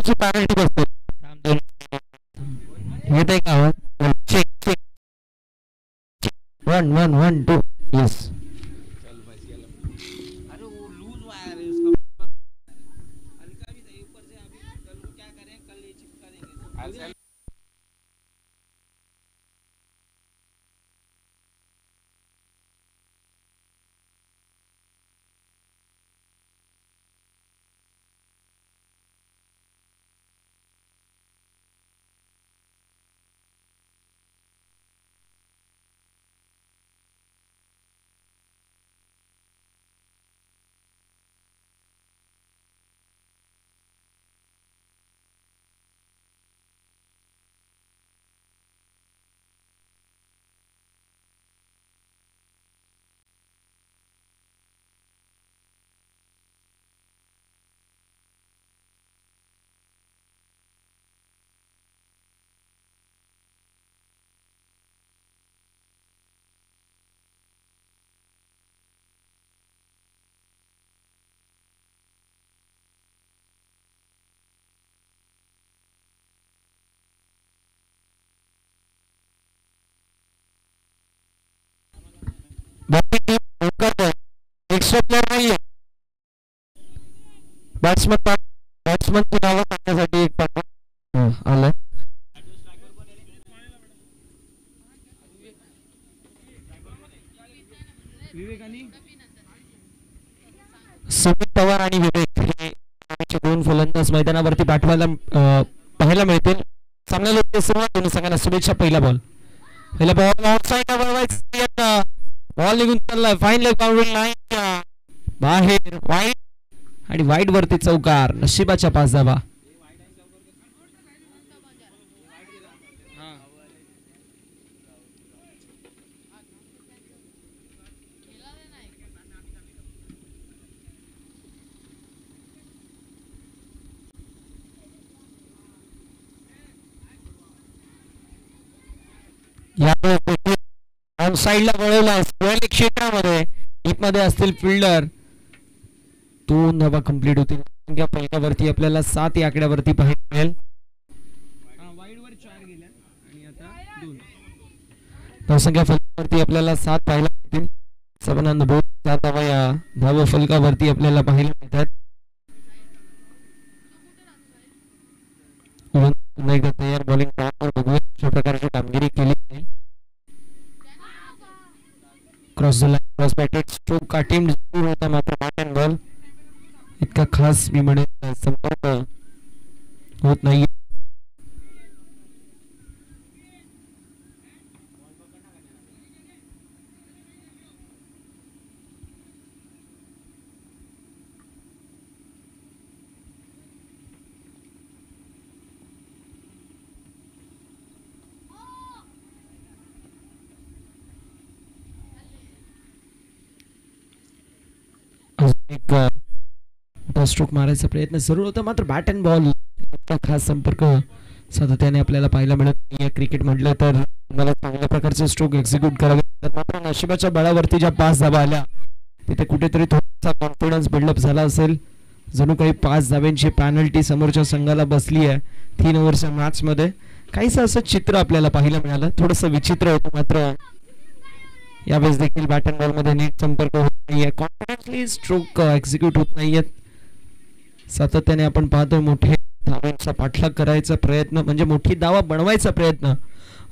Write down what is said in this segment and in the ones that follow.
बॉलची penalty बसते. येते का आवाज? Check check 1 1 1 2 yes. Extra player नाहीये. बॅट्समन नावं सांगण्यासाठी एक आलाय. सुमित पवार आणि विवेक हे दोन फलंदाज मैदानावरती पाठवायला पाहायला मिळतील. सामन्याला सुरुवात दोन्ही संघांना शुभेच्छा. पहिला बॉल आउटसाइड वळवायचा. बॉल निघून चाललाय. फाईन बाउंड्री लाईनच्या बाहेर वाईड आणि वाईड वरती चौकार. नशिबाच्या 5 धावा. यामुळे ऑन साइडला वळवला. स्क्वेअर क्षेत्रामध्ये डीपमध्ये असतील फिल्डर. 2 धावा कंप्लीट होतील. पहिल्यावरती आपल्याला 7 या आकड्यावरती पाहायला मिळेल. धावसंख्या फलकावरती आपल्याला 7 पाहायला मिळतील. 7 धावा या धाव फलकावरती आपल्याला पाहायला मिळतात. एकदा तयार बॉलिंग बघूया अशा प्रकारची कामगिरी केली जाईल. Cross the line cross batted stroke attempt जरूर होता मात्र बॅट अँड बॉल इतका खास मी म्हणेन संपर्क होत नाही. एक स्ट्रोक मारायचा प्रयत्न जरूर होता मात्र बॅट अँड बॉल इतका खास संपर्क सातत्याने आपल्याला पाहायला मिळत. या क्रिकेट म्हटलं तर मला चांगल्या प्रकारचे स्ट्रोक एक्झिक्यूट करावे लागतात मात्र नशिबाच्या बळावरती ज्या 5 धावा आल्या तिथे कुठेतरी थोडासा कॉन्फिडन्स बिल्डअप झाला असेल. जणू काही 5 धाव्यांची पॅनल्टी समोरच्या संघाला बसली आहे 3 ओव्हरच्या मॅच मध्ये. काहीसं असं चित्र आपल्याला पाहायला मिळालं. थोडंसं विचित्र होतं मात्र यावेळेस देखील बॅट अँड बॉल मध्ये नीट संपर्क होत नाहीये. कॉन्फिडन्सली स्ट्रोक एक्झिक्यूट होत नाहीयेत. सातत्याने आपण पाहतो मोठे धावांचा पाठलाग करायचा प्रयत्न म्हणजे मोठी धावा बनवायचा प्रयत्न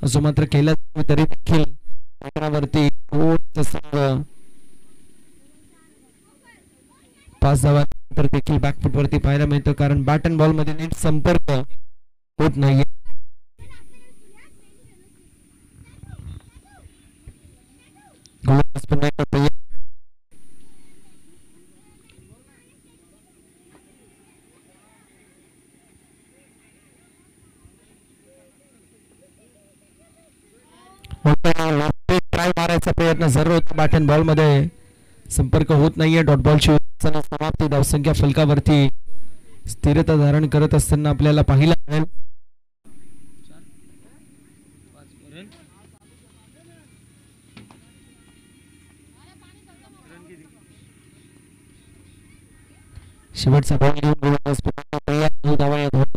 असो मात्र केला तरी देखील मैदानावरती 5 धावा तर देखील बॅकफुट वरती पाहायला मिळतं कारण बॅट अँड बॉल मध्ये नीट संपर्क होत नाहीये. ट्राय मारायचा प्रयत्न जरूर होता. बॅट अँड बॉल मध्ये संपर्क होत नाहीये. डॉट बॉलची समाप्ती. धावसंख्या फलकावरती स्थिरता धारण करत असताना आपल्याला पाहायला मिळेल. शेवटचा बॉल घेऊन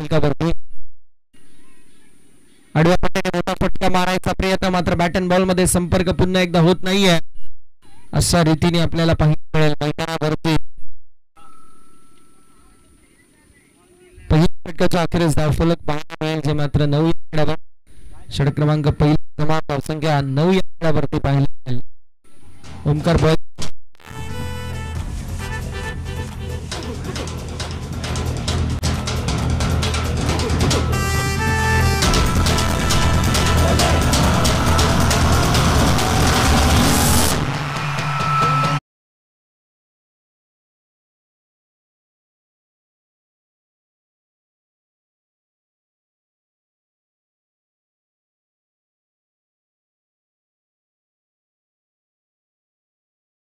फलकावरती. आडव्या पट्ट्याने मोठा फटका मारायचा प्रयत्न, मात्र बॅट अँड बॉल मध्ये संपर्क पुन्हा एकदा होत नाहीये. अशा रीतीने आपल्याला पाहायला मिळेल मैदानावरती. पहिल्या षटकाच्या अखेरीस धावफलक पाहायला मिळेल, जे मात्र 9 या आकड्यावर, षटक क्रमांक पहिला क्रमांक धावसंख्या 9 या आकड्यावरती पाहायला मिळेल. ओमकार बॉय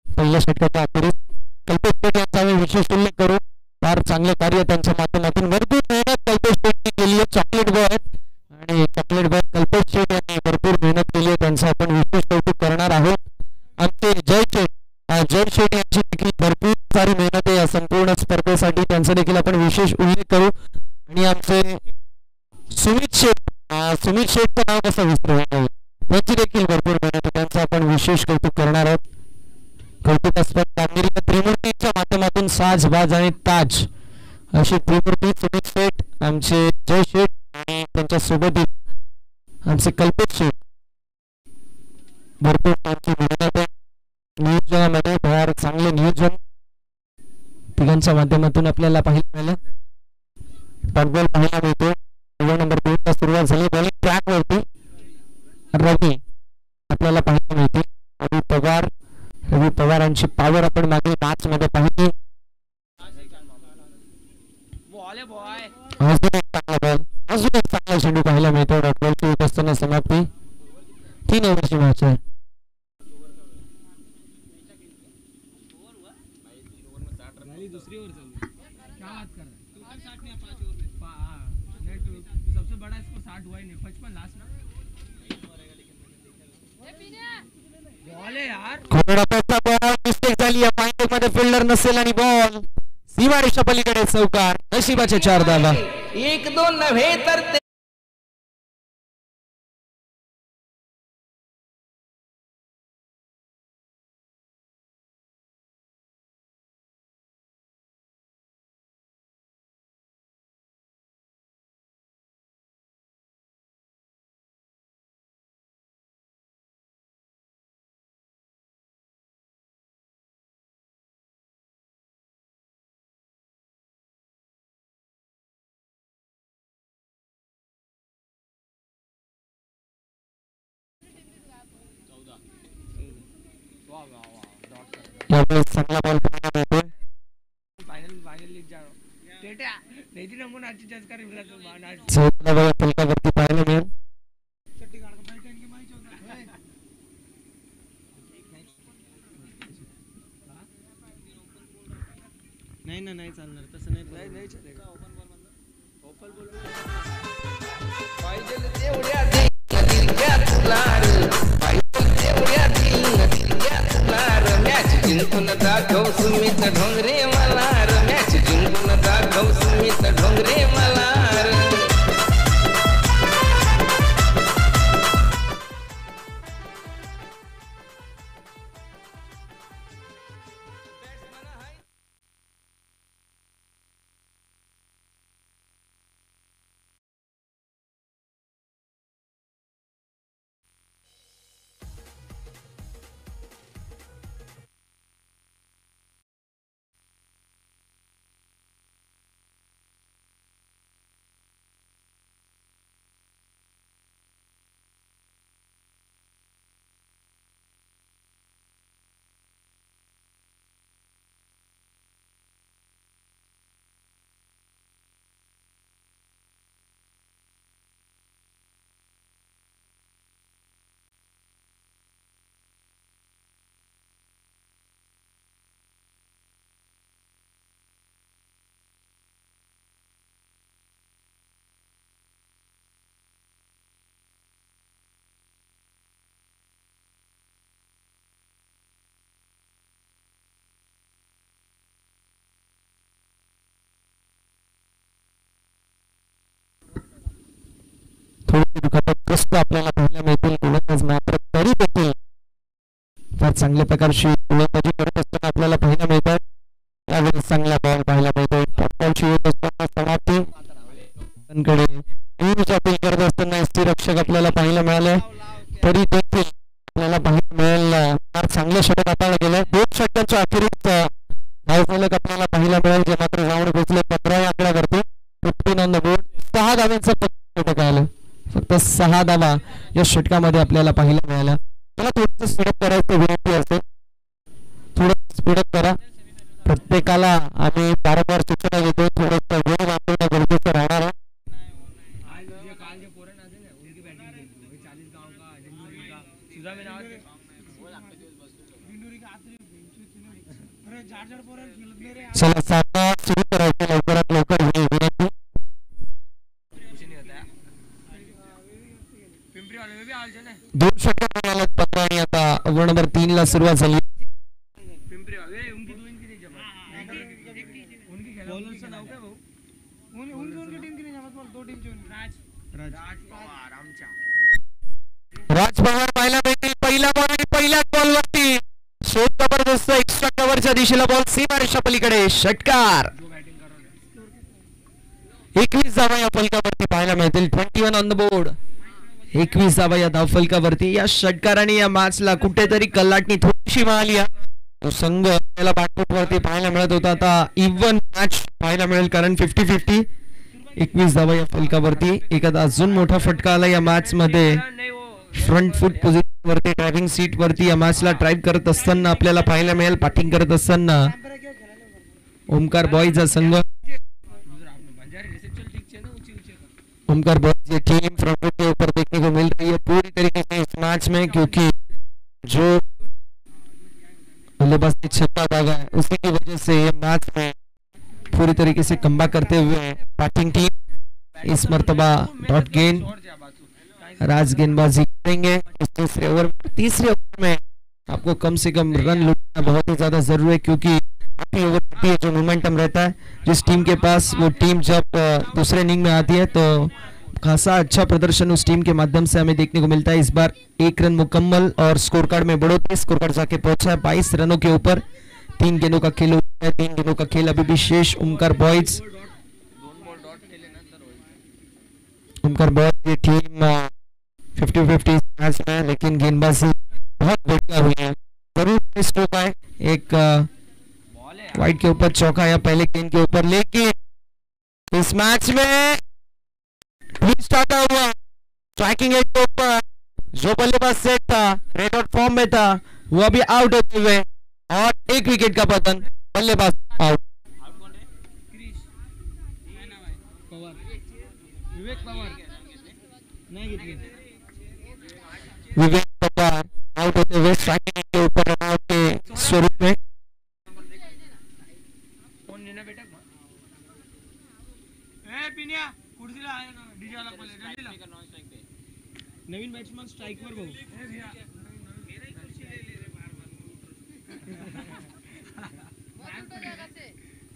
पहिल्या षटकाच्या अखेरीस कल्पेश पेठ यांचा आम्ही विशेष उल्लेख करू. फार चांगले कार्य त्यांच्या माध्यमातून भरपूर मेहनत कल्पेश पेठने केली आहे. चॉकलेट बॉय आणि चॉकलेट बॉय कल्पेश शेठ यांनी भरपूर मेहनत केली आहे, त्यांचं आपण विशेष कौतुक करणार आहोत. आमचे जय शेठ यांची देखील भरपूर सारी मेहनत आहे या संपूर्ण स्पर्धेसाठी, त्यांचा देखील आपण विशेष उल्लेख करू. आणि आमचे सुमित शेठचं नाव कसं विसरू, त्यांची देखील भरपूर मेहनत आहे, त्यांचं आपण विशेष कौतुक करणार आहोत. कौतुकास्पद कामगिरीच्या त्रिमूर्तीच्या माध्यमातून साजबाज आणि ताज अशी त्रिमूर्ती सुमित शेठ, आमचे जय शेठ आणि त्यांच्या सोबत आमचे कल्पेश शेठ, भरपूर त्यांची मेहनत आहे नियोजनामध्ये. फार चांगले नियोजन तिघांच्या माध्यमातून आपल्याला पाहायला मिळालं. डॉटबॉल पाहायला मिळतो. नंबर 2 ला सुरुवात झाली. बॉलिंग ट्रॅक वरती रवी आपल्याला पाहायला मिळते. रवी पवारांची पॉवर आपण मागील मॅच मध्ये पाहिली. अजून एक चांगला चेंडू पाहायला मिळतो. डॉटबॉलची होत असताना समाप्ती. 3 ओव्हरची मॅच आहे. दूसरी ओवर चल क्या बात कर रहा है टोटल 60 में 5 ओवर में नेट सबसे बड़ा स्कोर 60 हुआ ही नहीं 55 लास्ट ना बॉल है यार कोणाचा बॉल मिस्टेक झाली आहे. फायनल मध्ये फिल्डर नसेल आणि बॉल सीमारेषा पलीकडे चौकार. नशिबाचे 4 धावा. 1-2 नव्हे तर चांगला बॉल फाइनल लीग जा टेटा नहीं थी नंबर अच्छी जज कर फलकावरती पाहायला मिळेल. नाही चालणार तसं नाही चलेगा. ओपन बॉल पाहिजे तेवढ्या दिलग्या तुलार पाहिजे तेवढ्या दिलग्या तुलार मॅच जिंकून दाखव सुमित ढोंगरे मलार मॅच जिंकून दाखव सुमित ढोंगरे मलार. मस्त आपल्याला पाहायला मिळतील गोलंदाज मात्र तरी देखील फार चांगल्या प्रकारची गोलंदाजी करत असताना आपल्याला पाहायला मिळतात. यावेळेस चांगला बॉल पाहायला मिळतोय. टॉपबॉलची होत असताना समाप्ती अपील करत असताना एसटी रक्षक आपल्याला पाहायला मिळाले. तरी देखील आपल्याला पाहायला मिळेल फार चांगलं षटक हाताळलं गेलं. 2 षटकांच्या अखेरीस धावफलक आपल्याला पाहायला मिळेल जे मात्र जाऊन पोहोचले 15 आकड्यावरती. 15 ऑन द बोर्ड. 6 धावांचं षटक आलं. फक्त 6 धावा या षटकामध्ये आपल्याला पाहायला मिळाल्या. मला थोडंसं स्पीडअप करायचं विनंती असेल. थोडं स्पीडअप करा. प्रत्येकाला आम्ही वारंवार सूचना देतो. थोडंसं वेळ वापरणं गरजेचं राहणार आहे. चला सामना सुरू करायचा लवकरात लवकर विनंती. दोन षटक मिळाले 15 आणि आता ओव्हर नंबर 3 ला सुरुवात झाली. राज पवार पाहायला मिळतील. पहिला बॉल आणि पहिल्याच बॉल वरती शोध जबरदस्त एक्स्ट्रा कव्हरच्या दिशेला बॉल सीमारेषा पलीकडे षटकार. 21 धावा या फलकावरती पाहायला मिळतील. 21 ऑन द बोर्ड. 21 धावा या धावफलकावरती. या षटकाराने या मॅचला कुठेतरी कल्लाटणी थोडीशी मिळाली. तो संघ आपल्याला बॅकफूटवरती पाहायला मिळत होता. आता इव्हन मॅच पाहायला मिळेल कारण 50-50. 21 धावा या फलकावरती. एखादा अजून मोठा फटका आला या मॅच मध्ये. फ्रंट फूट पोझिशन वरती ड्रायव्हिंग सीट वरती या मॅचला ड्राईव्ह करत असताना आपल्याला पाहायला मिळेल. बॅटिंग करत असताना ओमकार बॉयचा संघ. ओमकार बॉयज ये टीम फ्रंट फुट के ऊपर देखने को मिल रही है पूरी तरीके से इस मैच में, क्योंकि जो बल्लेबाज ने छक्का दागा है उसी की वजह से ये मैच में पूरी तरीके से कमबैक करते हुए बैटिंग टीम इस मर्तबा डॉट गेंद राज गेंदबाजी करेंगे इस तीसरे ओवर में आपको कम से कम रन लूटना बहुत ही ज्यादा जरूरी है, क्योंकि काफी ओवर होती है जो मोमेंटम रहता है जिस टीम के पास, वो टीम जब दूसरे इनिंग में आती है तो खासा अच्छा प्रदर्शन उस टीम के माध्यम से हमें देखने को मिलता है। इस बार 1 रन मुकम्मल और स्कोर कार्ड में बढ़ोतरी, स्कोर कार्ड जाके पहुंचा है 22 रनों के ऊपर। 3 गेंदों का खेल होता है, 3 गेंदों का खेल अभी भी शेष। ओमकार बॉयज ये टीम 50-50 मैच में, लेकिन गेंदबाजी बहुत बढ़िया हुई है। जरूर स्ट्रोक आए, एक वाइड के ऊपर चौका या पहले गेंद के ऊपर, लेकिन इस मैच में स्टार्ट हुआ स्ट्राइकिंग एज के ऊपर जो बल्लेबाज सेट था, रेड आउट फॉर्म में था, वो अभी आउट होते हुए और 1 विकेट का पतन, बल्लेबाज आउट। विवेक पवार आउट होते हुए स्ट्राइकिंग के ऊपर रन आउट के स्वरूप में। नवीन बॅट्समन स्ट्राइकवर भाऊ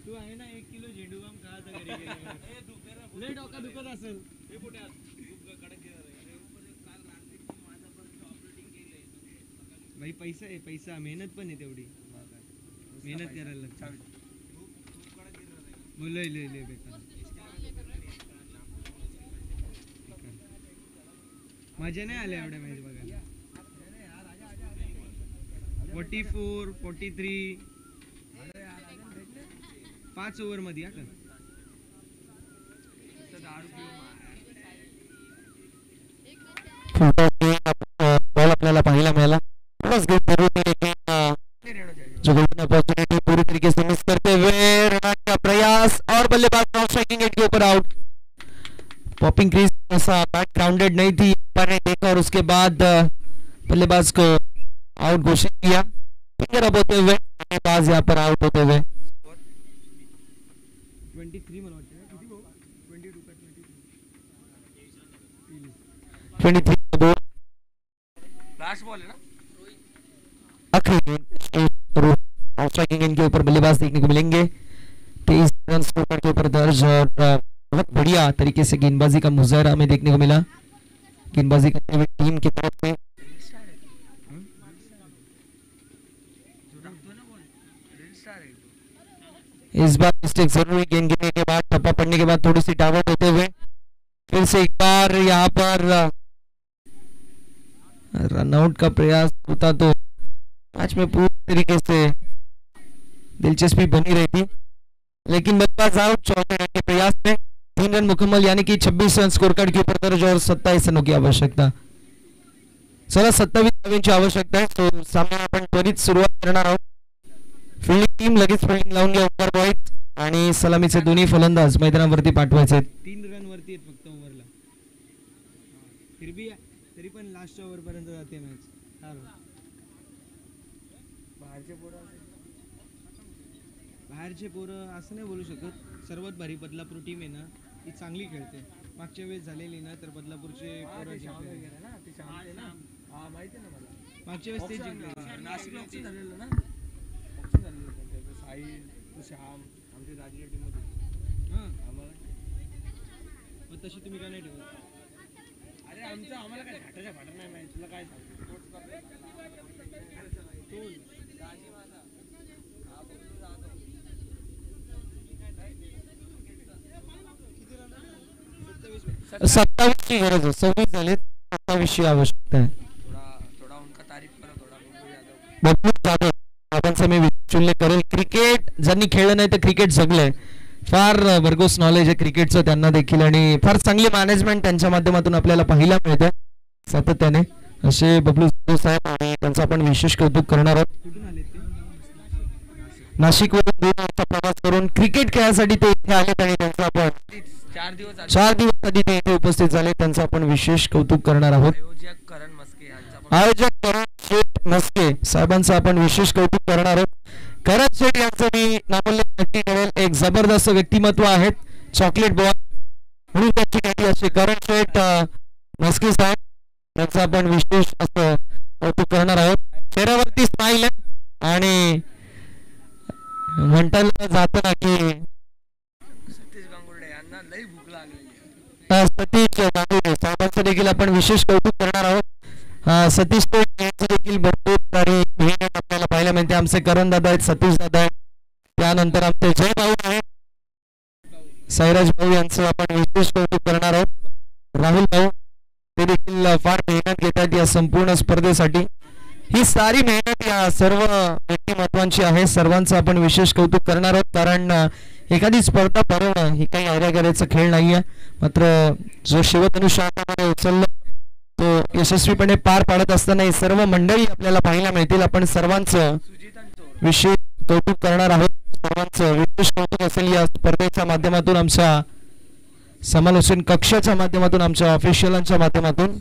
तू आहे ना 1 किलो झेंडू बाम खायचा घरी लय डोका दुखत असेल भाई, पैसा आहे, पैसा मेहनत पण आहे तेवढी, मेहनत करायला लागते। लय लय लय बेकार मजा नाही आल्या एवढ्या मॅच बघायला। 44, 43 5 ओव्हर मध्ये का बॉल आपल्याला पाहायला मिळाला। जो गोल्डन अपॉर्चुनिटी पूरी तरीके से मिस करते हुए रन का प्रयास और बल्लेबाज नॉट स्ट्राइकिंग एट के ऊपर आउट। पॉपिंग क्रीज ऐसा बैट ग्राउंडेड नहीं थी, पर ने देखा और उसके बाद बल्लेबाज को आउट घोषित किया। फिंगर अप होते हुए बल्लेबाज यहाँ पर आउट होते हुए 23 बोल लास्ट बॉल है ना, आखिरी गेंद स्ट्राइकिंग गेंद के ऊपर बल्लेबाज देखने को मिलेंगे। 23 रन स्कोर के ऊपर दर्ज और बहुत बढ़िया तरीके से गेंदबाजी का मुजाहरा हमें देखने को मिला। गेंदबाजी करते हुए टीम की तरफ से। इस बार मिस्टेक जरूरी, गेंद गिरने के बाद टप्पा पड़ने के बाद थोड़ी सी डाइवर्ट होते हुए फिर से एक बार यहाँ पर रनआउट का प्रयास होता तो मैच में पूरी तरीके से दिलचस्पी बनी रही थी, लेकिन बल्लेबाज आउट 14 रन के प्रयास में। 3 रन मुकम्मल, यानी कि 26 रन स्कोर कार्ड के ऊपर दर्ज और 27 रनों की आवश्यकता। चला 27 धावांची आवश्यकता आहे, तो सामना आपण त्वरित सुरुवात करणार आहोत। फिल्डिंग टीम लगेच फिल्डिंग लावून घ्या ओव्हर बॉईज आणि सलामीचे दोन्ही फलंदाज मैदानावरती पाठवायचे आहेत। 3 रन वरती आहेत फक्त ओव्हरला, तरी पण लास्टच्या ओव्हर पर्यंत जाते मॅच। बाहेरचे पोरं असं नाही बोलू शकत, सर्वात भारी बदलापूर टीम आहे ना, ती चांगली खेळते। मागच्या वेळेस झालेली ना तर बदलापूरचे पोरं जिंकले ना, माहिती ना मला, मागच्या वेळेस ते जिंकले। नाशिकला ऑप्शन झालेलं ना, ऑप्शन झालेलं त्यांचं साहिल श्याम आमच्या दाजीच्या टीममध्ये। हां आम्हाला मग तशी तुम्ही काय नाही ठेवत? अरे आम्हाला काय घाटाच्या फाटा नाही माहिती, तुला काय सांगतो। सत्तावीसची गरज आहे, 26 झाले, 27ची आवश्यकता आहे। थोड़ा उनका तारीफ करो, थोड़ा बबलू जाधव आपण मी विचारले करेल। क्रिकेट ज्यांनी खेळलं नाही तर क्रिकेट जगलंय, फार भरघोस नॉलेज आहे क्रिकेटचं त्यांना देखील, आणि फार चांगली मॅनेजमेंट त्यांच्या माध्यमातून आपल्याला पाहायला मिळते सातत्याने। असे बबलू जाधव साहेब, आणि त्यांचं आपण विशेष कौतुक करणार आहोत। नाशिकवरून 2 वाजता प्रवास करून क्रिकेट खेळासाठी ते इथे आलेत आणि त्यांचं आपण 4 दिवस आधी ते इथे उपस्थित झाले, त्यांचं आपण विशेष कौतुक करणार आहोत। आयोजक करण शेठ मस्के साहेबांचं आपण विशेष कौतुक करणार आहोत। करण शेठ यांचं मी नामोल्लेख नक्की करेल, एक जबरदस्त व्यक्तिमत्व आहेत, चॉकलेट बॉय म्हणून त्यांची ख्याती असते। करण शेठ मस्के साहेब यांचं आपण विशेष असं कौतुक करणार आहोत। चेहऱ्यावरती स्माईल आहे आणि म्हणता जातं ना की सतीश गांगुर्डे साहेबांचं देखील आपण विशेष कौतुक करणार आहोत। सतीश यांचं देखील भरपूर सारी मेहनत आपल्याला पाहायला मिळते। आमचे करण दादा आहेत, सतीश दादा आहेत, त्यानंतर आमचे जय भाऊ आहेत, साईराज भाऊ यांचं आपण विशेष कौतुक करणार आहोत। राहुल भाऊ ते देखील फार मेहनत घेतात या संपूर्ण स्पर्धेसाठी। ही सारी मेहनत या सर्व व्यक्तिमत्वांची आहे, सर्वांचं आपण विशेष कौतुक करणार आहोत, कारण एखादी स्पर्धा भरवणं ही काही आर्यागाऱ्याचा खेळ नाहीये, मात्र जो शिवधनुष्य हातामध्ये उचललं तो यशस्वीपणे पार पाडत असताना ही सर्व मंडळी आपल्याला पाहायला मिळतील। आपण सर्वांचं विशेष कौतुक करणार आहोत, सर्वांचं विशेष कौतुक असेल या स्पर्धेच्या माध्यमातून, आमच्या समालोचन कक्षाच्या माध्यमातून, आमच्या ऑफिशियलांच्या माध्यमातून।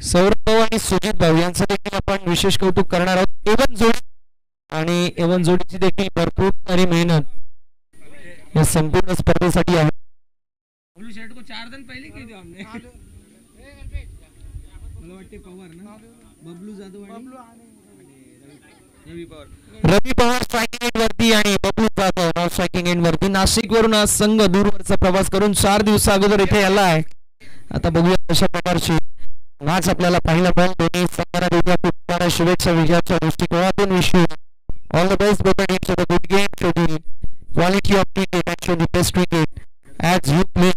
सौरभ भाऊ आणि सुजित भाऊ यांचं देखील आपण विशेष कौतुक करणार आहोत। एवन जोडी आणि एवन जोडीची देखील भरपूर सारी मेहनत या संपूर्ण स्पर्धेसाठी आहे। बबलू शेठ को 4 दिन पहले कह दिया हमने, मला वाटते पवार ना, बबलू जाधव आणि रवी पवार स्ट्रायकिंग एंड वरती आणि Bablu Jadhav non striking and वरती। नाशिक वरून आज संघ दूरवरचा प्रवास करून 4 दिवसा अगोदर इथे आला आहे। आता बघूया कशा प्रकारची मॅच आपल्याला पाहायला मिळेल। दोन्ही संघांना देऊया खूप साऱ्या शुभेच्छा विजयाच्या दृष्टिकोनातून। Wish you all the best both teams for the good game, for the quality of cricket and for the best cricket as you play.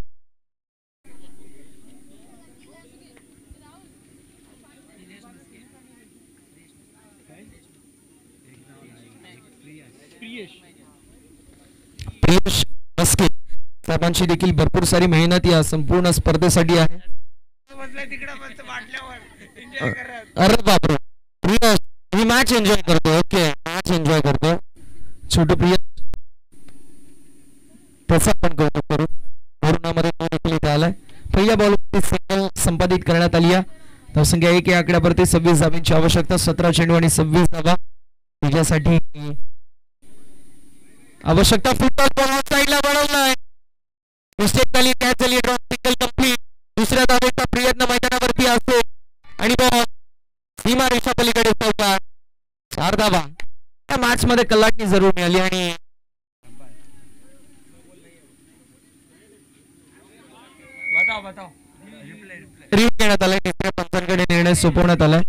Priyesh Maske साहेबांची देखील भरपूर सारी मेहनत या संपूर्ण स्पर्धेसाठी आहे। अरे बापरे, प्रियेश मी मॅच एन्जॉय करतो, ओके मॅच एन्जॉय करतो। छोटू प्रियेश त्याचा पण कौतुक करू। कोरोनामध्ये तो देखील इथे आलाय। पहिल्या बॉलवरती सिंगल संपादित करण्यात आली आहे। धावसंख्या 1 या आकड्यावरती 26 धावांची आवश्यकता, 17 चेंडू आणि 26 धावा विजयासाठी आवश्यकता। फुटबॉल बॉल साइडला वळवलाय, मिस्टेक झाली, कॅच झाली, ड्रॉप सिंगल कंप्लीट। दुसऱ्या धावेचा प्रयत्न मैदानावरती असतो आणि बॉल सीमा रेषा पलीकडे चौकार, 4 धावा। या मॅच मध्ये कलाटणी जरूर मिळाली आणि रिव्ह्यू घेण्यात आलाय. तिसऱ्या पंचांकडे निर्णय सोपवण्यात आलाय.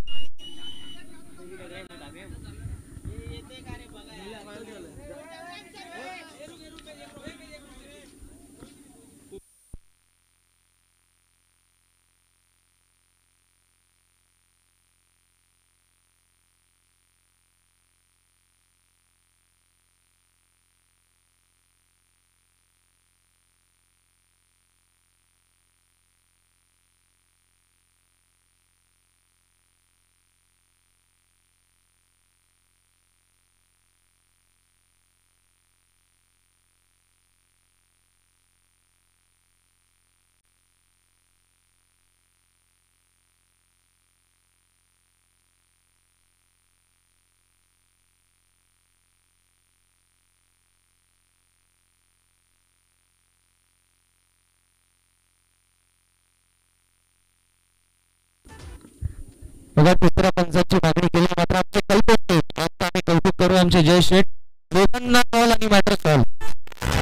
बघा तिसऱ्या पंचाची मागणी केली मात्र आमचे कल्पक आम्ही कौतुक करू आमचे जय शेठ. दोघांना बॉल आणि मॅटर सॉल्व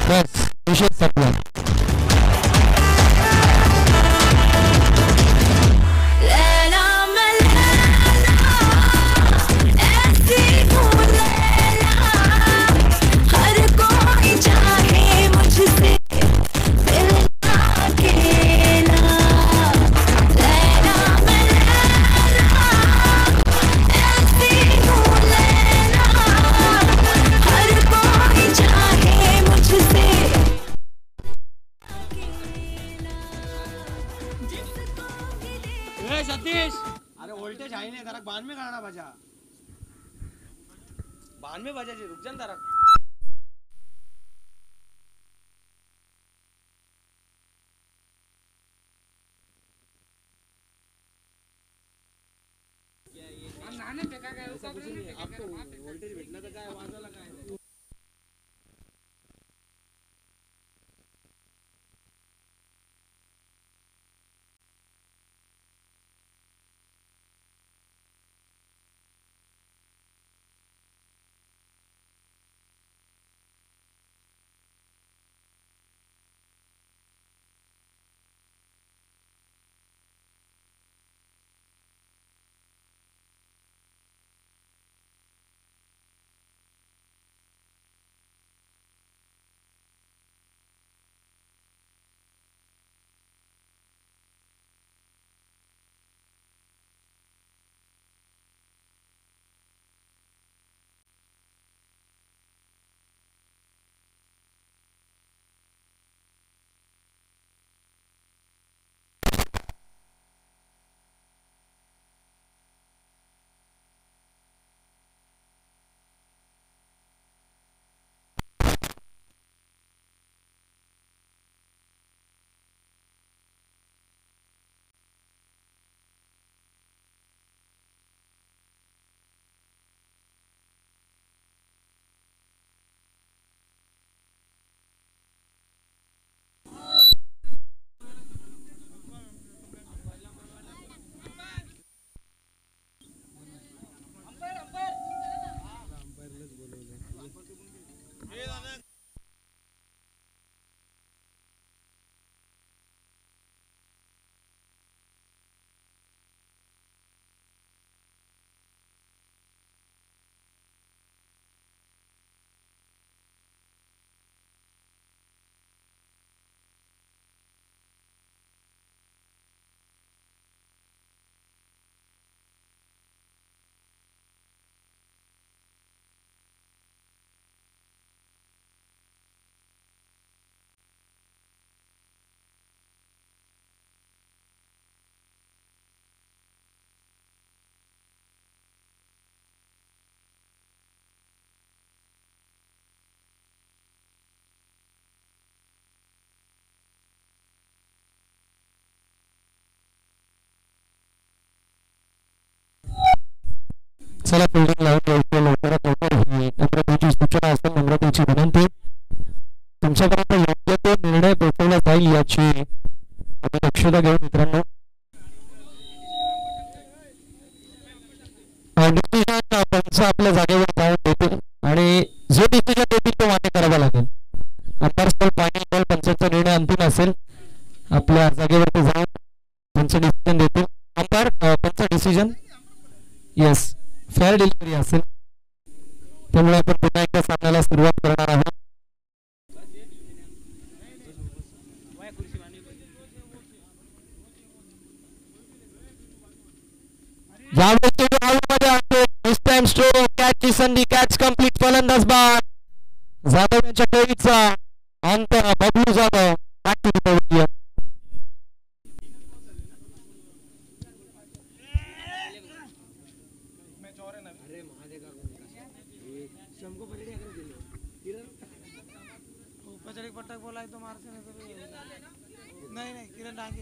बस विषय संपला. सतीश अरे वोल्टेज आहे नाही जरा 92 गाणा बजा 92 बजायचे रुक जा जरा. वोल्टेज भेटला तर काय वाजायला काय. चला फिल्डिंग लावून लवकरात लवकर ही नम्रतेची सूचना असेल, नम्रतेची विनंती. तुमच्यापर्यंत योग्य तो निर्णय पोहोचवला जाईल याची आम्ही दक्षता घेऊ मित्रांनो. पंच आपल्या जागेवर जाऊन देतील आणि जो डिसिजन देतील तो मान्य करावा लागेल. अंपायर फायनल बॉल पंचांचा निर्णय अंतिम असेल. आपल्या जागेवर यावेळी मध्ये आहे दिस टाइम स्ट्रोक कॅचची संधी कॅच कंप्लीट फलंदाज बाद जाधव यांच्या टोळीचा अंत Bablu Jadhav back to the pavilion. पटक बोला तो मारसे नाही नाही किरण डांगे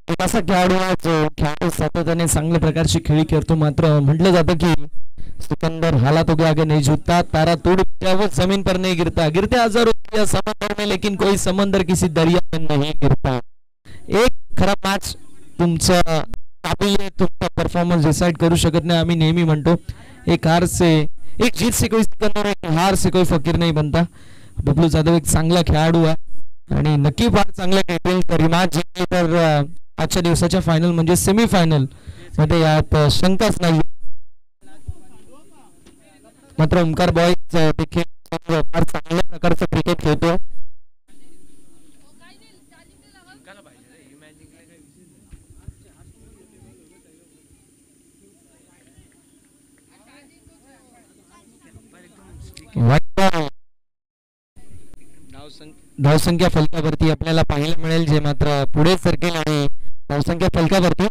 एक असा खेळाडू आहे जो खेळाडू सातत्याने चांगल्या प्रकारची खेळी करतो मात्र म्हटलं जातं की सिकंदर हालातों के आगे नहीं झुकता तारा टूट गया वो जमीन पर नहीं गिरता गिरते हजारों रुपया समंदर में लेकिन कोई समंदर किसी दरिया में नहीं गिरता एक खराब मॅच तुमचा काबिलियत तुमचा परफॉर्मन्स डिसाइड करू शकत नाही आम्ही नेहमी म्हणतो एक जीत से कोई सिकंदर एक हार से कोई फकीर नहीं बनता बबलू जाधव एक चांगला खेळाडू आहे आणि नक्की फार चांगला खेळेल तरी मॅच जिंकली तर आजच्या दिवसाच्या फायनल म्हणजे सेमी फायनल मध्ये यात शंकाच नाही मात्र ओमकार बॉयज देखील फार चांगल्या प्रकारचं क्रिकेट खेळतो धावसंख्या फलकावरती आपल्याला पाहायला मिळेल जे मात्र पुढे सरकेल आणि धावसंख्या फलकावरती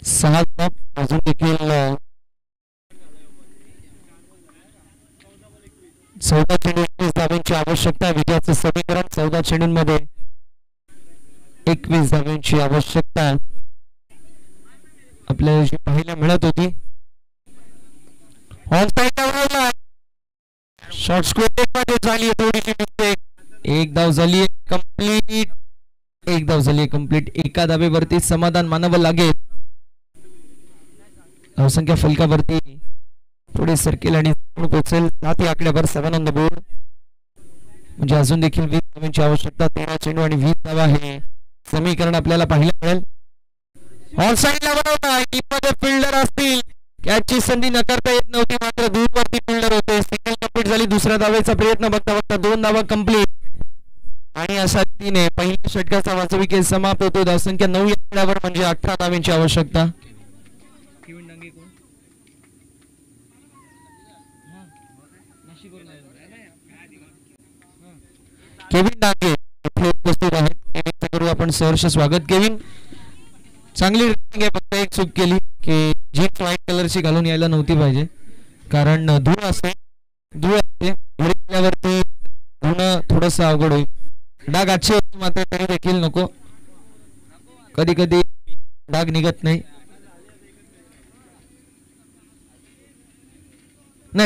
6 अजून देखील 14 चेंडू 21 धावांची आवश्यकता विजयाचं समीकरण 14 चेंडूंमध्ये 21 धावांची आवश्यकता आपल्याला जी पाहायला मिळत होती शॉर्ट स्कोर मध्ये झाली थोडीशी मिस्टेक एक धाव झाली कंप्लीट एका धावेवरती समाधान मानावं लागेल धावसंख्या फलकावरती पुढे सरकेल आणि पोहोचेल 7 या आकड्यावर 7 ऑन द बोर्ड म्हणजे अजून देखील 20 धावांची आवश्यकता 13 चेंडू आणि 20 धावा हे समीकरण आपल्याला पाहायला मिळेल ऑन साइडला बनवला टीममध्ये फिल्डर असतील कॅचची संधी नकारता येत नव्हती मात्र दूरवरती फिल्डर होते सिंगल कंप्लीट झाली दुसऱ्या धावेचा प्रयत्न बघता बघता 2 धावा कंप्लीट आणि अशा रीतीने पहिल्या षटकाचा वास्तविक समाप्त होतो धावसंख्या 9 या आकड्यावर म्हणजे 18 धावांची आवश्यकता केविन डांगे इथे उपस्थित आहेत केविनचं करू आपण सहर्ष स्वागत केविन चांगली रेटिंग आहे फक्त एक चूक केली की जीन्स व्हाईट कलरची घालून यायला नव्हती पाहिजे कारण धूळ असते धुळीवरती धुणं थोडस अवघड होईल डाग अच्छे होते मात्र तरी देखील नको कधी कधी डाग निघत नाही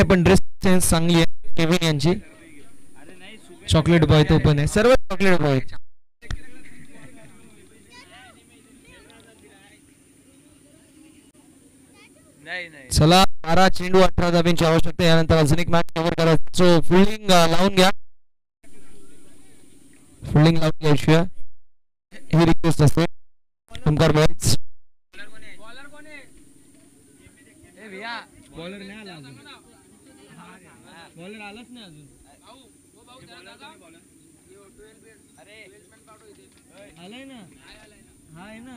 पण ड्रेस सेन्स चांगली आहे केविन यांची चॉकलेट बॉय तो पण आहे सर्व चॉकलेट बॉय चला 12 चेंडू 18 धावांची आवश्यकता यानंतर अजून एक मॅच कव्हर करायचा सो फिल्डिंग लावून घ्या शिवाय ही रिक्वेस्ट असते ओमकार बॉयज बॉलर नाही आला अजून बॉलर आलाच नाही अजून आलाय ना हा आहे ना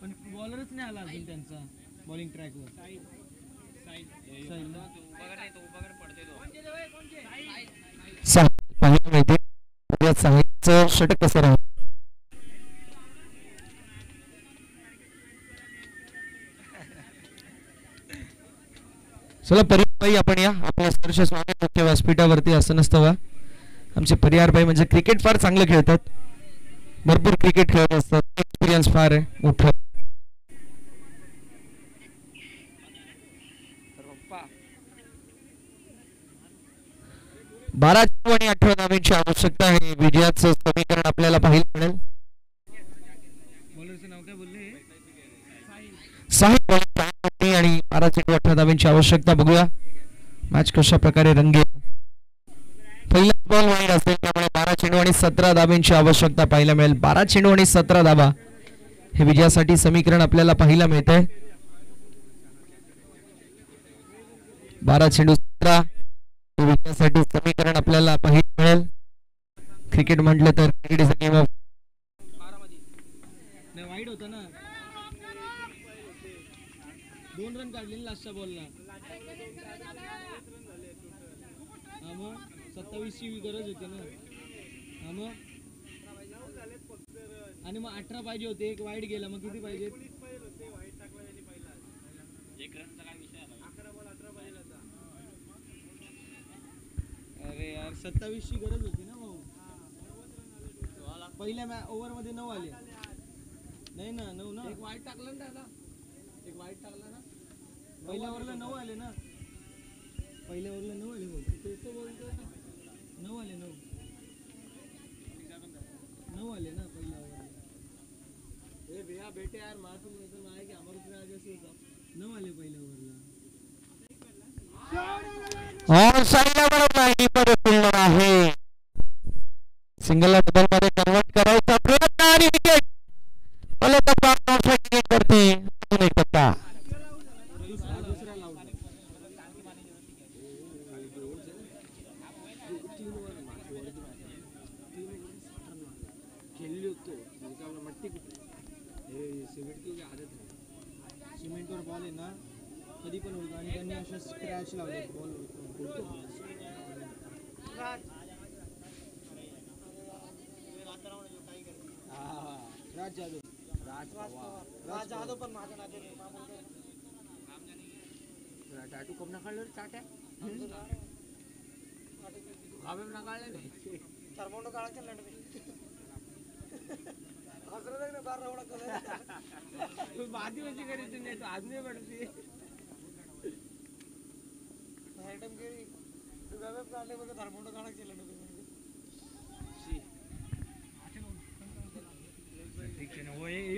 पण बॉलरच नाही आला अजून त्यांचा बॉलिंग ट्रॅकवर पाहायला मिळते साहित्यचं षटक कसं राहत चला परिहारबाई आपण या आपल्या सहर्ष स्वागत मुख्य व्यासपीठावरती असं नसतं वा आमचे परिहारबाई म्हणजे क्रिकेट फार चांगलं खेळतात भरपूर क्रिकेट खेळत असतात एक्सपिरियन्स फार आहे मोठा 12 चेंडू आणि 18 धावांची आवश्यकता आहे विजयाचं समीकरण आपल्याला पाहायला मिळेल बॉलरचं नाव काय बोलले साहिल आणि 12 चेंडू 18 धावांची आवश्यकता बघूया मॅच कशा प्रकारे रंगेल पहिला बॉल वाईड असेल त्यामुळे 12 चेंडू आणि 17 धावांची आवश्यकता पाहायला मिळेल 12 चेंडू आणि 17 धावा हे विजयासाठी समीकरण आपल्याला पाहायला मिळतंय 12 चेंडू 13 विजयासाठी समीकरण आपल्याला पाहायला मिळेल. क्रिकेट म्हटलं तर cricket is a game of white होतं ना 2 रन काढले लास्टच्या बॉलला. हा मग 27 ची गरज होती ना. हा मग आणि मग 18 पाहिजे होते. एक वाईट गेला मग किती पाहिजे. अरे यार 27 ची गरज होती ना भाऊ. पहिल्या ओव्हर मध्ये 9 आले नाही ना. 9 ना. एक वाईट टाकला ना त्याला. एक वाईट टाकला ना. पहिल्या ओव्हरला 9 आले ना. पहिल्या ओव्हरला 9 आले भाऊ. तेच तर बोलतोय ना. 9 आले 9 आले ना पहिल्या ओव्हरला. ए भैया बेटे यार मार तुम इधर आए कि अमर रुपये आज ऐसे 9 आले पहिल्या ओव्हरला. ऑन साईडला बरोबर पर फिल्डर आहे. सिंगल डबल मध्ये कन्वर्ट करायचा प्रयत्न आणि विकेट. विकेट करते अजून एक टप्पा. दुसरा लावला. खेळली होतो मट्टी सिमेंटवर बॉल आहे ना कधी पण होतो आणि त्यांनी अशा स्क्रॅच लावले बॉल राज जाधव पण माझ्या नाते टाटू कब ना काढलं चाट्या ना काढले थर्मोंडो काढायचं लढवे बादी वैसी करायची नाही आज नाही पडते थर्मोंडो काढायचे लढवे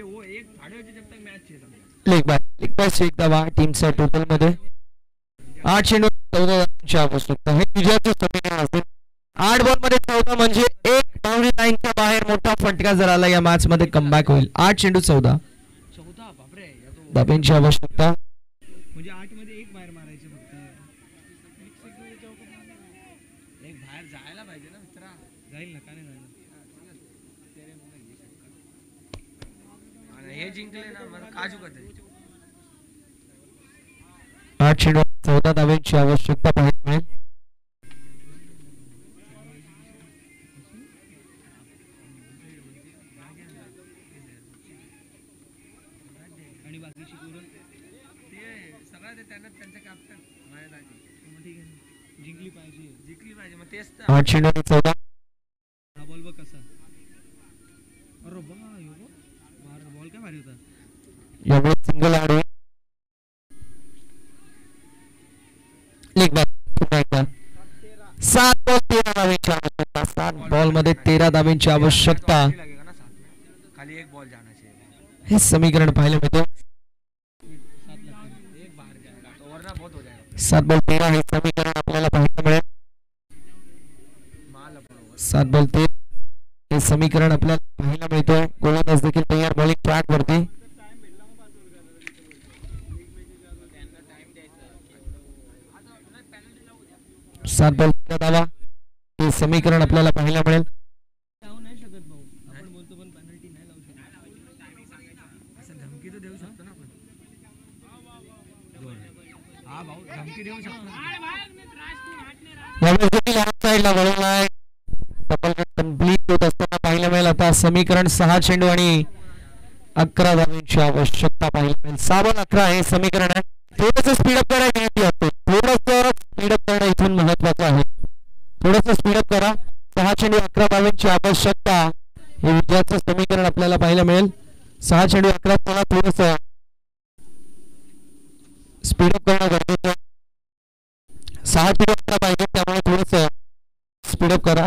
वो एक साढ़े जब तक मैच लीग बाय एक धावा टीमच्या टोटल मध्ये 8 चेंडू 14 धावांची आवश्यकता. हे विजयाचे समीकरण असेल. 8 बॉल मध्ये 14 म्हणजे एक बाउंड्री लाईनच्या बाहेर मोठा फटका जर आला या मॅच मध्ये कमबॅक होईल. 8 चेंडू 14 धावांची आवश्यकता. म्हणजे 8 मध्ये एक बाहेर मारायचे फक्त. एक बाहेर जायला पाहिजे ना मित्रा. जाईल ना का नाही जाईल. हे जिंकले ना मला काजू करते. 8 चेंडू 14 धावांची आवश्यकता पाहायला मिळेल. आणि बाकीची पोरं ते सगळं ते त्यांना त्यांचं कॅप्टन माझ्या मग ठीक आहे जिंकली पाहिजे मग तेच तर. 8 चेंडू 14 हा बॉल बघ कसा. अरे बा बॉल काय भारी होता. यामुळे सिंगल आडवे. लीग बाय पुन्हा एकदा 7 बॉल 13 धावांची आवश्यकता. 7 बॉल मध्ये 13 धावांची आवश्यकता. खाली एक बॉल जाना चाहिए. हे समीकरण पाहायला मिळते. 7 बॉल 13 हे समीकरण आपल्याला पाहायला मिळेल. 7 बॉल 13 हे समीकरण आपल्याला पाहायला मिळतोय. गोलंदाज देखील तयार बॉलिंग ट्रॅक वरती. 7 बॉल 13 धावा हे समीकरण आपल्याला पाहायला मिळेल. लावू नाही शकत भाऊ आपण बोलतो पण पेनल्टी नाही लावू शकत. असं धमकी तर देऊ शकतो ना आपण. हा भाऊ धमकी देऊ शकतो. यावेळेस देखील साईडला वळवलाय. डबल कंप्लीट होत असताना पाहायला मिळेल. आता समीकरण 6 चेंडू आणि 11 धावांची आवश्यकता पाहायला मिळेल. 6 बॉल 11 हे समीकरण आहे. थोडंसं स्पीडअप करायची असते. थोडंसं स्पीडअप करणं इथून महत्वाचं आहे. थोडंसं स्पीडअप करा. 6 चेंडू 11 धावांची आवश्यकता हे विजयाचं समीकरण आपल्याला पाहायला मिळेल. 6 चेंडू 11 मला थोडंसं स्पीडअप करणं गरजेचं आहे. 6 चेंडू 11 पाहिजे त्यामुळे थोडंसं स्पीडअप करा.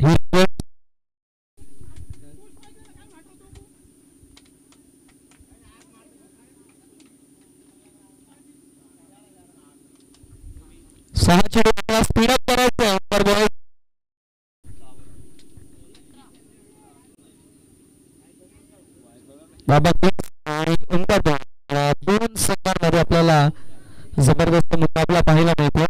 ही 6 चेंडू 11 स्पीडअप करायचं. बरोबर बाबा आणि उंबर 2 संघांमध्ये आपल्याला जबरदस्त मुकाबला पाहायला मिळतो.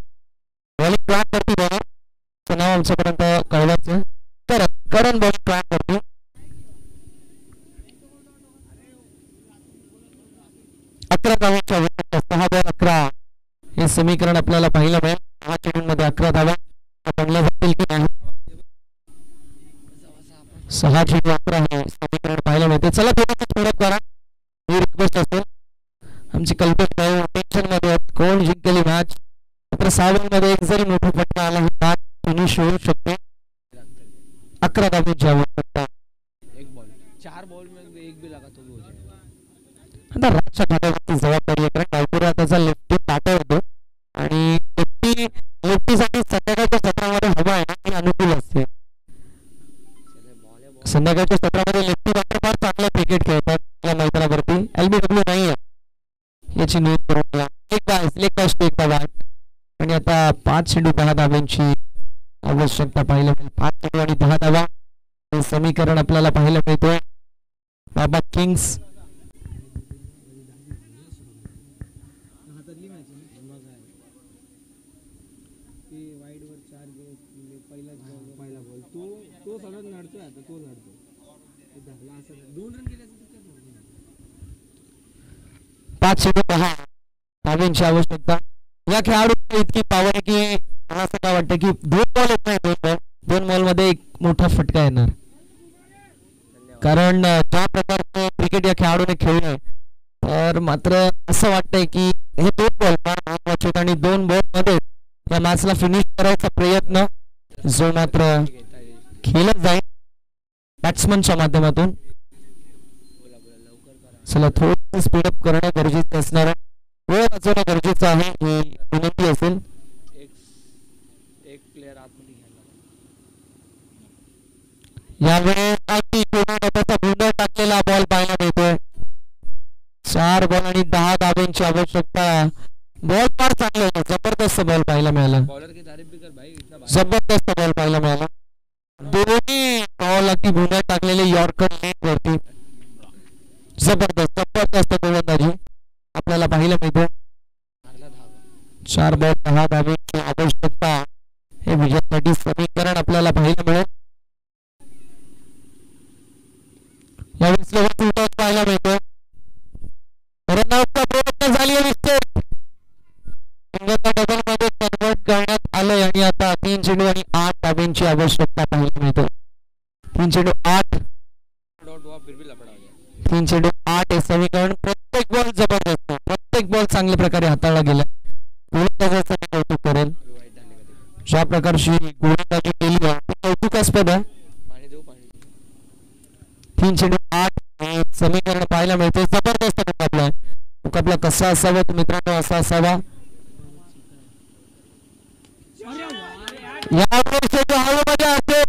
11 धावांची आवश्यकता. 6 बॉल 11 हे समीकरण आपल्याला पाहायला मिळेल. 6 चेंडूंमध्ये 11 धावा बनल्या जातील की नाही. 6 चेंडू 11 हे समीकरण पाहायला मिळते. चला थोडं करा ही रिक्वेस्ट असेल आमची. कल्पेश भाऊ टेन्शन मध्ये कोण जिंकली मॅच. मात्र 6 बॉल मध्ये एक जरी मोठा फटका आला ही मॅच फिनिश होऊ शकते. 11 धावांची आवश्यकता. एक बॉल 4 बॉल में एक भी लगा तो भी हो जाएगा. आता राजच्या खात्यावरती जबाबदारी आहे. कारण डावपुरा त्याचा लेफ्टी पाठा होतो आणि लेफ्टीसाठी संध्याकाळच्या सत्रामध्ये हवा आहे ना ती अनुकूल असते. संध्याकाळच्या सत्रामध्ये लेफ्टी मात्र फार चांगलं क्रिकेट खेळतात या मैदानावरती. LBW नाही आहे याची नोंद करून घ्या. एक धावा आणि आता 5 चेंडू 10 धावांची आवश्यकता पाहायला मिळेल. 5 चेंडू आणि 10 धावा हे समीकरण आपल्याला पाहायला मिळतोय. बाबा किंग्स पहिला बॉल तो सगळ्यात नडतोय. आता तो नडतो 2 रन केले. 5 चेंडू 10 धावांची आवश्यकता. या खेळाडूला इतकी पॉवर आहे की मला असं काय वाटतं की 2 बॉल येत नाही. 2 बॉल मध्ये एक मोठा फटका येणार. कारण ज्या प्रकारचं क्रिकेट या खेळाडूने खेळलंय तर मात्र असं वाटतंय की हे 2 बॉल फार महत्वाचे आणि 2 बॉल मध्ये या मॅचला फिनिश करायचा प्रयत्न जो मात्र केला जाईल बॅट्समनच्या माध्यमातून. चला थोडं स्पीडअप करणं गरजेचं असणार आहे. वेळ वाचवणं गरजेचं आहे ही विनंती असेल. एक प्लेयर आतमध्ये घ्यायला. यावेळी गोंधळ टाकलेला बॉल पाहायला मिळतोय. 4 बॉल आणि 10 धावांची आवश्यकता. बॉल फार चांगला होता. जबरदस्त बॉल पाहायला मिळाला. बॉलर की तारीफ भी कर भाई. जबरदस्त बॉल पाहायला मिळाला. दोन्ही बॉल अगदी गोंधळ टाकलेले यॉर्कर नेट वरती. जबरदस्त गोलंदाजी आपल्याला पाहायला मिळते. 4 बॉल 10 धावांची आवश्यकता हे विजयासाठी समीकरण आपल्याला पाहायला मिळेल. यावेळी पाहायला मिळतो. रनआउटचा प्रयत्न झाली डबल मध्ये कन्वर्ट करण्यात आलंय आणि आता 3 चेंडू आणि 8 धावांची आवश्यकता पाहायला मिळते. 3 चेंडू 8 3 चेंडू 8 हे समीकरण. प्रत्येक बॉल जबरदस्त. प्रत्येक बॉल चांगल्या प्रकारे हाताळला गेला. गोलंदाजाचं मी कौतुक करेल. ज्या प्रकारची गोलंदाजी केली आहे कौतुकास्पद आहे. 3 चेंडू 8 हे समीकरण पाहायला मिळते. जबरदस्त मुकाबला आहे. मुकाबला कसा असावा तर मित्रांनो असा असावा.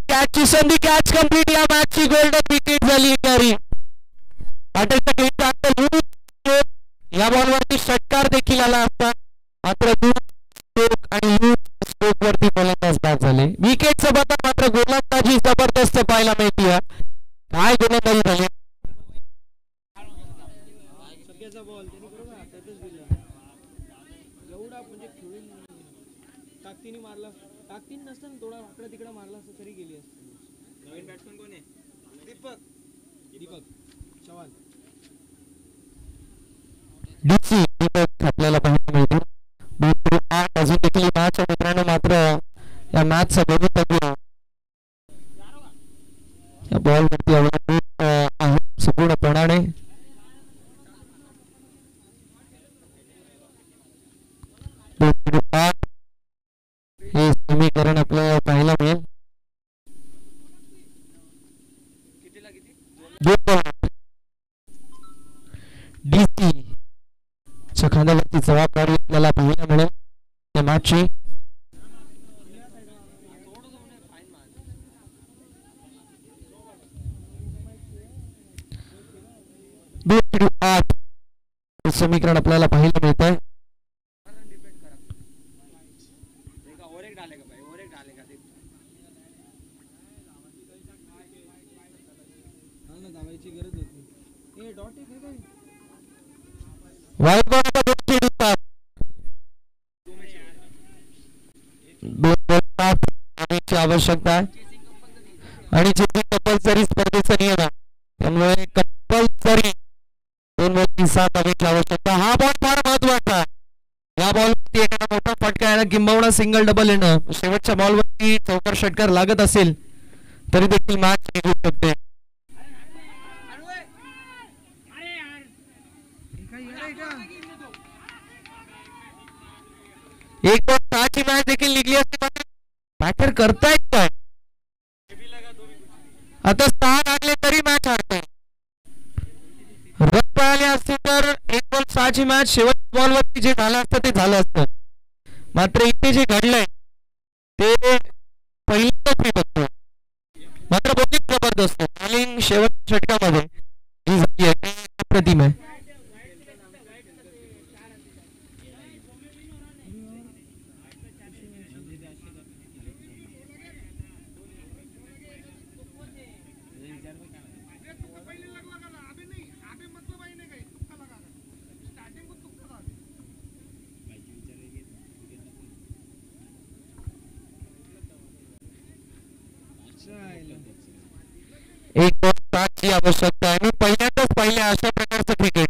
कॅचची संधी. Catch complete. या मॅचची गोल्डन विकेट झाली. कॅरी या बॉलवरती षटकार देखील आला असता मात्र स्ट्रोक आणि स्ट्रोक वरती गोलंदाज बाद झाले. विकेटचं बदल मात्र गोलंदाजी जबरदस्त पाहायला मिळते. काय गोलंदाजी झाली. बॉल एवढा म्हणजे खेळून ताकदीने मारला. ताकदीने नसताना थोडा वाकडा तिकडा मारला असता तरी गेली असती. नवीन बॅट्समन कोण आहे. दीपक चव्हाण. दीपक आपल्याला पाहायला मिळतो. अजून देखील मॅच मित्रांनो मात्र या मॅचचा भवितव्य या बॉल वरती अवलंबून आहे संपूर्णपणाने. हे समीकरण आपल्याला पाहायला मिळेल. 2 बॉल DC च्या खांद्यावरती जबाबदारी आपल्याला पाहायला मिळेल या मॅचची. समीकरण आपल्याला पाहायला मिळत आहे. वाईट बॉल आवश्यकता आहे आणि चेसिंग कंपल्सरी स्पर्धेचा नियम आहे त्यामुळे कंपल्सरी 2 बॉल आणि 7 धावेची आवश्यकता. हा बॉल फार महत्वाचा. या बॉलवरती एखादा मोठा फटका येणं किंबहुना सिंगल डबल येणं, शेवटच्या बॉलवरती चौकार षटकार लागत असेल तरी देखील मॅच जिंकू शकते. एक 2-6ची मॅच देखील निघली असते. बॅटर करतायत काय आता 6 लागले तरी मॅच हारते. रन पळाले असते तर 1-6ची मॅच शेवटच्या बॉलवरती जे झालं असतं ते झालं असतं. मात्र इथे जे घडलंय ते पहिल्यांदाच मी बघतो. मात्र बॉलिंग जबरदस्त. बॉलिंग शेवटच्या षटकामध्ये जी झाली आहे ती अप्रतिम आहे. एक 2-7ची आवश्यकता आहे. मी पहिल्यांदाच पाहिले अशा प्रकारचं क्रिकेट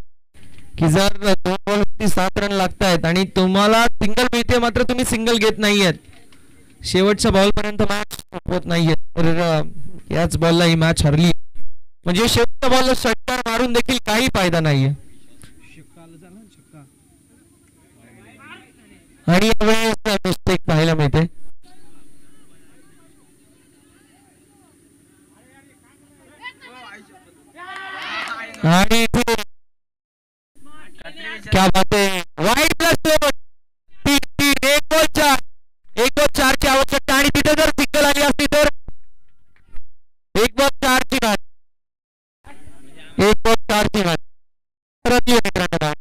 की जर 2 बॉलवरती 7 रन लागतायत आणि तुम्हाला सिंगल मिळते मात्र तुम्ही सिंगल घेत नाहीयेत. शेवटच्या बॉलपर्यंत मॅच होत नाहीये. तर याच बॉलला ही मॅच हरली म्हणजे शेवटच्या बॉलला षटकार मारून देखील काही फायदा नाहीये. आणि यावेळेस मिस्टेक पाहायला मिळते. आणि क्या बात है. वाईड प्लस 1-4ची आवश्यकता आणि तिथे जर सिंगल आली असती तर 1-4ची मॅच 1-4ची मॅच रद्द मित्रांनो.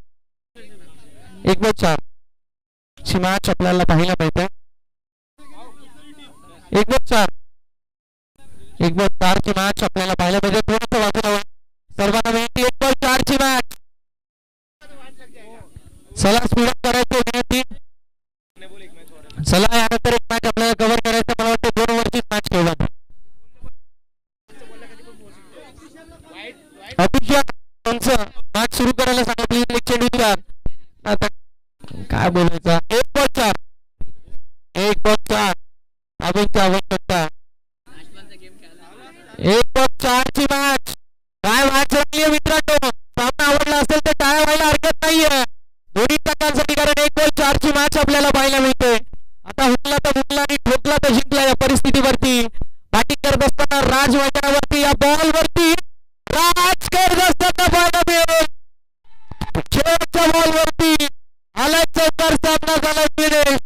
1-4ची मॅच आपल्याला पाहायला मिळते. 1-4ची मॅच आपल्याला पाहायला मिळते. थोडंसं वाचून सर्वांना विनंती 1-4ची मॅच. चला स्पीडअप करायचं विनंती. चला यानंतर एक मॅच आपल्याला कव्हर करायचं. मला वाटतं 2 ओव्हरची मॅच ठेवला. मॅच सुरू करायला सांगा प्लीज. एक चेंडू द्या. आता काय बोलायचं. 1-4 अजूनची आवश्यकता. 1-4ची मॅच. काय मॅच रंगली मित्रांनो. सामना आवडला असेल तर टाळ्या व्हायला हरकत नाहीये दोन्ही टक्क्यांसाठी. कारण 1-4ची मॅच आपल्याला पाहायला मिळते. आता हुकला तर हुकला आणि ठोकला तर जिंकला. या परिस्थितीवरती बॅटिंग करत असताना राज मैदानावरती या बॉलवरती राज करत असताना पाहायला मिळेल. शेवटच्या बॉलवरती आलाय चौकार. सामना झाला फिनिश.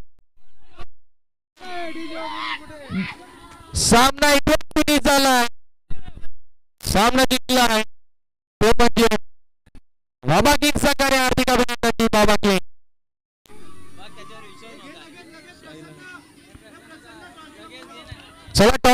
सामना इथून फिनिश झालाय. सामना जिंकला आहे तो म्हणजे बाबा किंग संघाने. हार्दिक अभिनंदन बाबा किंग. चला